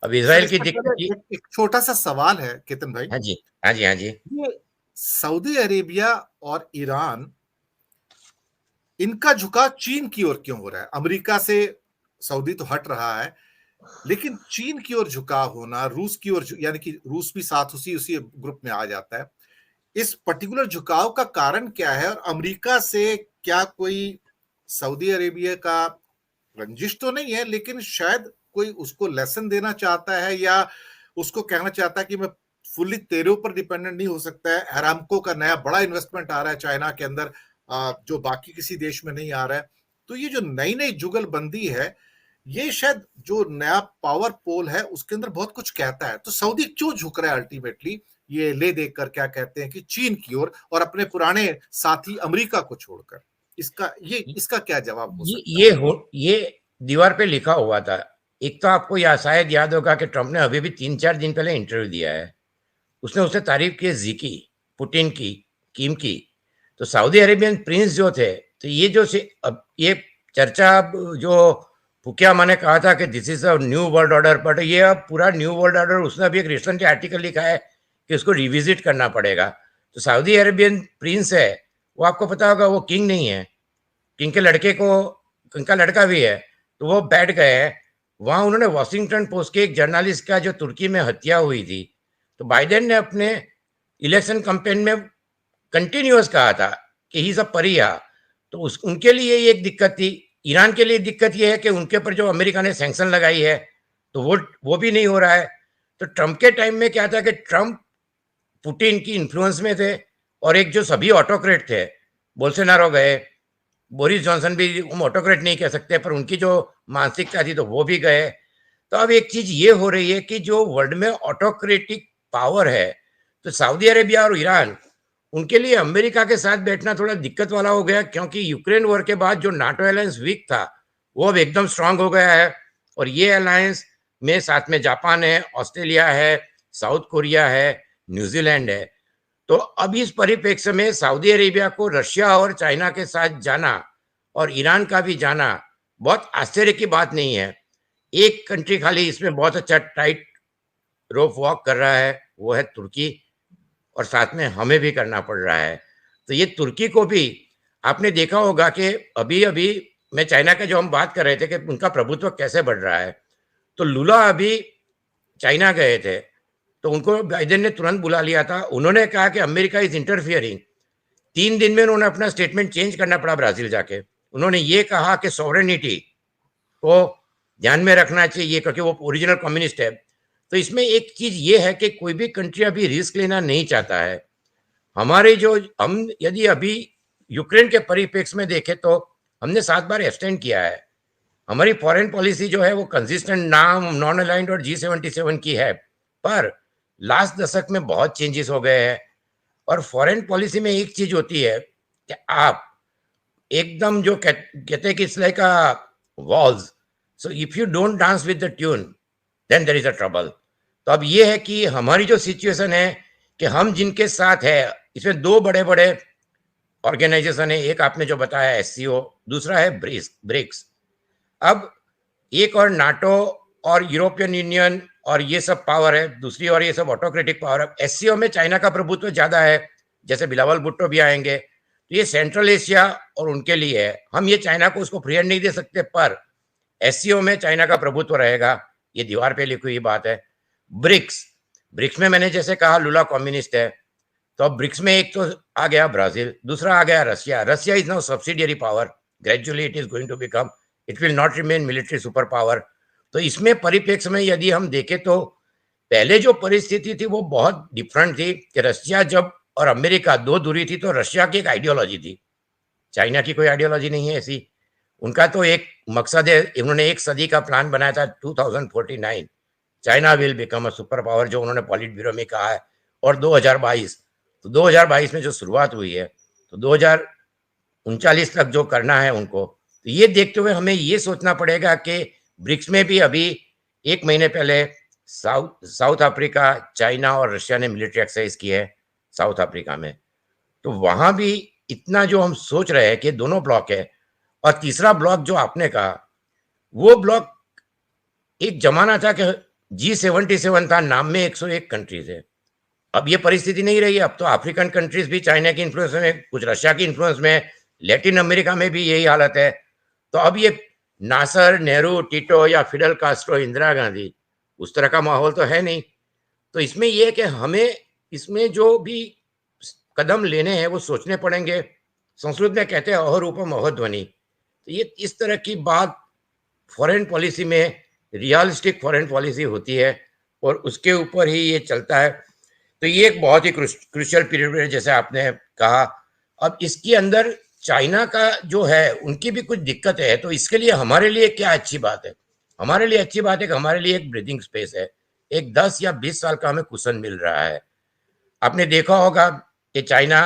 अब sir Israel की इससे दिक्कत पहले एक छोटा सा सवाल है केतन भाई। हाँ जी, हाँ जी, हाँ जी। ये सऊदी अरेबिया और ईरान, इनका झुकाव चीन की ओर क्यों हो रहा है? अमेरिका से सऊदी तो हट रहा है, लेकिन चीन की ओर झुकाव होना, रूस की ओर, यानी कि रूस भी साथ उसी उसी ग्रुप में आ जाता है। इस पर्टिकुलर झुकाव का कारण क्या है? और अमेरिका से क्या कोई सऊदी अरेबिया का रंजिश तो नहीं है, लेकिन शायद कोई उसको लेसन देना चाहता है, या उसको कहना चाहता है कि मैं फुल्ली तेरे ऊपर डिपेंडेंट नहीं हो सकता है। अरामको का नया बड़ा इन्वेस्टमेंट आ रहा है चाइना के अंदर, जो बाकी किसी देश में नहीं आ रहा है। तो ये जो नई नई जुगलबंदी है, ये शायद जो नया पावर पोल है उसके अंदर बहुत कुछ कहता है। तो सऊदी क्यों झुक रहा है अल्टीमेटली, ये ले देखकर, क्या कहते हैं कि चीन की ओर, और अपने पुराने साथी अमेरिका को छोड़कर? इसका क्या जवाब हो सकता है? ये दीवार पे लिखा हुआ था। एक तो आपको या शायद याद होगा कि ट्रंप ने अभी भी 3-4 दिन पहले इंटरव्यू दिया है। उसने तारीफ की जी की, पुतिन की, किम की। तो सऊदी अरेबियन प्रिंस जो थे, तो ये जो से अब ये चर्चा, अब जो फुकियामा ने कहा था कि this is a new world order, but ये अब पूरा न्यू वर्ल्ड ऑर्डर, उसने अभी एक रिसेंटली आर्टिकल लिखा है कि उसको रिविजिट करना पड़ेगा। तो सऊदी अरेबियन प्रिंस है, वो आपको पता होगा वो किंग नहीं है, किंग के लड़के को, किंग का लड़का भी है। तो वो बैठ गए हैं वहां। उन्होंने वॉशिंगटन पोस्ट के एक जर्नलिस्ट का जो तुर्की में हत्या हुई थी, तो बाइडेन ने अपने इलेक्शन कैंपेन में कंटिन्यूअस कहा था कि ही सब परिया। तो उनके लिए ये एक दिक्कत थी। ईरान के लिए दिक्कत ये है कि उनके ऊपर जो अमेरिका ने सैंक्शन लगाई है, तो वो भी नहीं हो रहा है। तो ट्रंप के टाइम में क्या था कि ट्रंप पुतिन की इन्फ्लुएंस में थे, और एक जो सभी ऑटोक्रेट थे, बोल्सोनारो गए, बोरिस जॉनसन भी, हम ऑटोक्रेट नहीं कह सकते, पर उनकी जो मानसिकता थी तो वो भी गए। तो अब एक चीज ये हो रही है कि जो वर्ल्ड में ऑटोक्रेटिक पावर है, तो सऊदी अरेबिया और ईरान, उनके लिए अमेरिका के साथ बैठना थोड़ा दिक्कत वाला हो गया, क्योंकि यूक्रेन वॉर के बाद जो नाटो अलायंस वीक था, वो अब एकदम स्ट्रांग हो गया है। और ये अलायंस में साथ में जापान है, ऑस्ट्रेलिया है, साउथ कोरिया है, न्यूजीलैंड है। तो अब इस परिप्रेक्ष्य में सऊदी अरेबिया को रशिया और चाइना के साथ जाना, और ईरान का भी जाना, बहुत आश्चर्य की बात नहीं है। एक कंट्री खाली इसमें बहुत अच्छा टाइट रोप वॉक कर रहा है, वो है तुर्की, और साथ में हमें भी करना पड़ रहा है। तो ये तुर्की को भी, आपने देखा होगा कि अभी अभी मैं चाइना का जो हम बात कर रहे थे कि उनका प्रभुत्व कैसे बढ़ रहा है, तो लूला अभी चाइना गए थे, तो उनको बाइडेन ने तुरंत बुला लिया था। उन्होंने कहा कि अमेरिका इज इंटरफियरिंग। 3 दिन में उन्होंने अपना स्टेटमेंट चेंज करना पड़ा ब्राजील जाके। उन्होंने ये कहा कि सॉवरेनिटी को ध्यान में रखना चाहिए, क्योंकि वो ओरिजिनल कम्युनिस्ट है। तो इसमें एक चीज ये है कि कोई भी कंट्री अभी रिस्क लेना नहीं चाहता है। हमारे जो, हम यदि अभी यूक्रेन के परिप्रेक्ष्य में देखें, तो हमने 7 बार एक्सटेंड किया है। हमारी फॉरेन पॉलिसी जो है वो कंसिस्टेंट, नाम नॉन अलाइंड और G77 की है, पर लास्ट दशक में बहुत चेंजेस हो गए हैं। और फॉरेन पॉलिसी में एक चीज होती है कि आप एकदम जो कहते हैं कि it's like a waltz, so if you don't dance with the tune then there is a trouble. तो अब ये है कि हमारी जो सिचुएशन है कि हम जिनके साथ है, इसमें 2 बड़े-बड़े ऑर्गेनाइजेशन है। एक आपने जो बताया एससीओ, दूसरा है ब्रिक्स। अब एक और नाटो और यूरोपियन यूनियन और ये सब पावर है, दूसरी और ये सब ऑटोक्रेटिक पावर है। एससीओ में चाइना का प्रभुत्व ज्यादा है, जैसे बिलावल भुट्टो भी आएंगे। तो ये सेंट्रल एशिया और उनके लिए है। हम ये चाइना को उसको फ्री हैंड नहीं दे सकते, पर एससीओ में चाइना का प्रभुत्व रहेगा, ये दीवार पे लिखी हुई बात है। ब्रिक्स, ब्रिक्स में मैंने जैसे कहा लूला कम्युनिस्ट है, तो अब ब्रिक्स में एक तो आ गया ब्राजील, दूसरा आ गया Russia. Russia is now subsidiary power, gradually it is going to become, it will not remain military super power. तो इसमें परिप्रेक्ष्य में यदि हम देखें, तो पहले जो परिस्थिति थी वो बहुत डिफरेंट थी कि रशिया जब और अमेरिका दो दूरी थी, तो रशिया की एक आइडियोलॉजी थी, चाइना की कोई आइडियोलॉजी नहीं है ऐसी। उनका तो एक मकसद है, उन्होंने एक सदी का प्लान बनाया था 2049, China will become a super power, जो उन्होंने पॉलिट ब्यूरो में कहा है। और 2022, तो 2022 में जो शुरुआत हुई है, तो 2039 तक जो करना है उनको, तो ये देखते हुए हमें ये सोचना पड़ेगा कि ब्रिक्स में भी अभी 1 महीने पहले साउथ अफ्रीका, चाइना और रशिया ने मिलिट्री एक्सरसाइज की है साउथ अफ्रीका में। तो वहां भी इतना जो हम सोच रहे हैं कि दोनों ब्लॉक है। और तीसरा ब्लॉक जो आपने कहा, वो ब्लॉक, एक जमाना था कि G77 था, नाम में 101 कंट्री थे। अब ये परिस्थिति नहीं रही, अब तो अफ्रीकन कंट्रीज भी चाइना की इन्फ्लुएंस में, कुछ रशिया की इन्फ्लुएंस में, लैटिन अमेरिका में भी यही हालत है। तो अब ये नासर, नेहरू, टिटो या फिडल कास्ट्रो, इंदिरा गांधी, उस तरह का माहौल तो है नहीं। तो इसमें ये है कि हमें इसमें जो भी कदम लेने हैं वो सोचने पड़ेंगे। संस्कृत में कहते हैं अहोरूपम अहोध्वनि। तो ये इस तरह की बात फॉरेन पॉलिसी में, रियलिस्टिक फॉरेन पॉलिसी होती है और उसके ऊपर ही ये चलता है। तो ये एक बहुत ही क्रूशियल पीरियड है, जैसे आपने कहा। अब इसके अंदर चाइना का जो है, उनकी भी कुछ दिक्कत है। तो इसके लिए हमारे लिए क्या अच्छी बात है? हमारे लिए अच्छी बात है कि हमारे लिए एक ब्रीदिंग स्पेस है। एक 10 या 20 साल का हमें कुशन मिल रहा है। आपने देखा होगा कि चाइना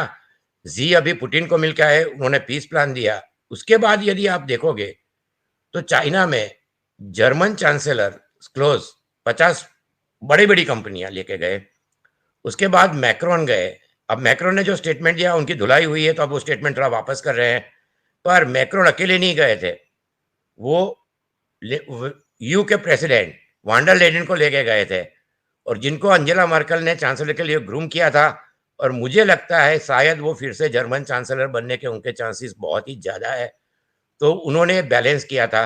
जी अभी पुतिन को मिल के आए, उन्होंने पीस प्लान दिया। उसके बाद यदि आप देखोगे तो चाइना में जर्मन चांसलर क्लोज 50 बड़ी बड़ी कंपनियां लेके गए। उसके बाद मैक्रोन गए। अब मैक्रोन ने जो स्टेटमेंट दिया, उनकी धुलाई हुई है, तो अब वो स्टेटमेंट थोड़ा वापस कर रहे हैं। पर मैक्रोन अकेले नहीं गए थे, वो यू के प्रेसिडेंट वांडर लेनिन को लेके गए थे, और जिनको अंजेला मर्केल ने चांसलर के लिए ग्रूम किया था। और मुझे लगता है शायद वो फिर से जर्मन चांसलर बनने के उनके चांसेस बहुत ही ज़्यादा है। तो उन्होंने बैलेंस किया था।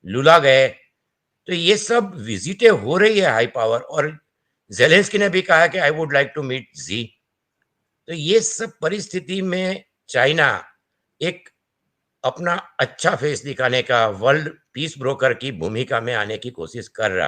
लुला गए। तो ये सब विजिटें हो रही है हाई पावर, और जेलेंस्की ने भी कहा कि I would like to meet जी। तो ये सब परिस्थिति में चाइना एक अपना अच्छा फेस दिखाने का, वर्ल्ड पीस ब्रोकर की भूमिका में आने की कोशिश कर रहा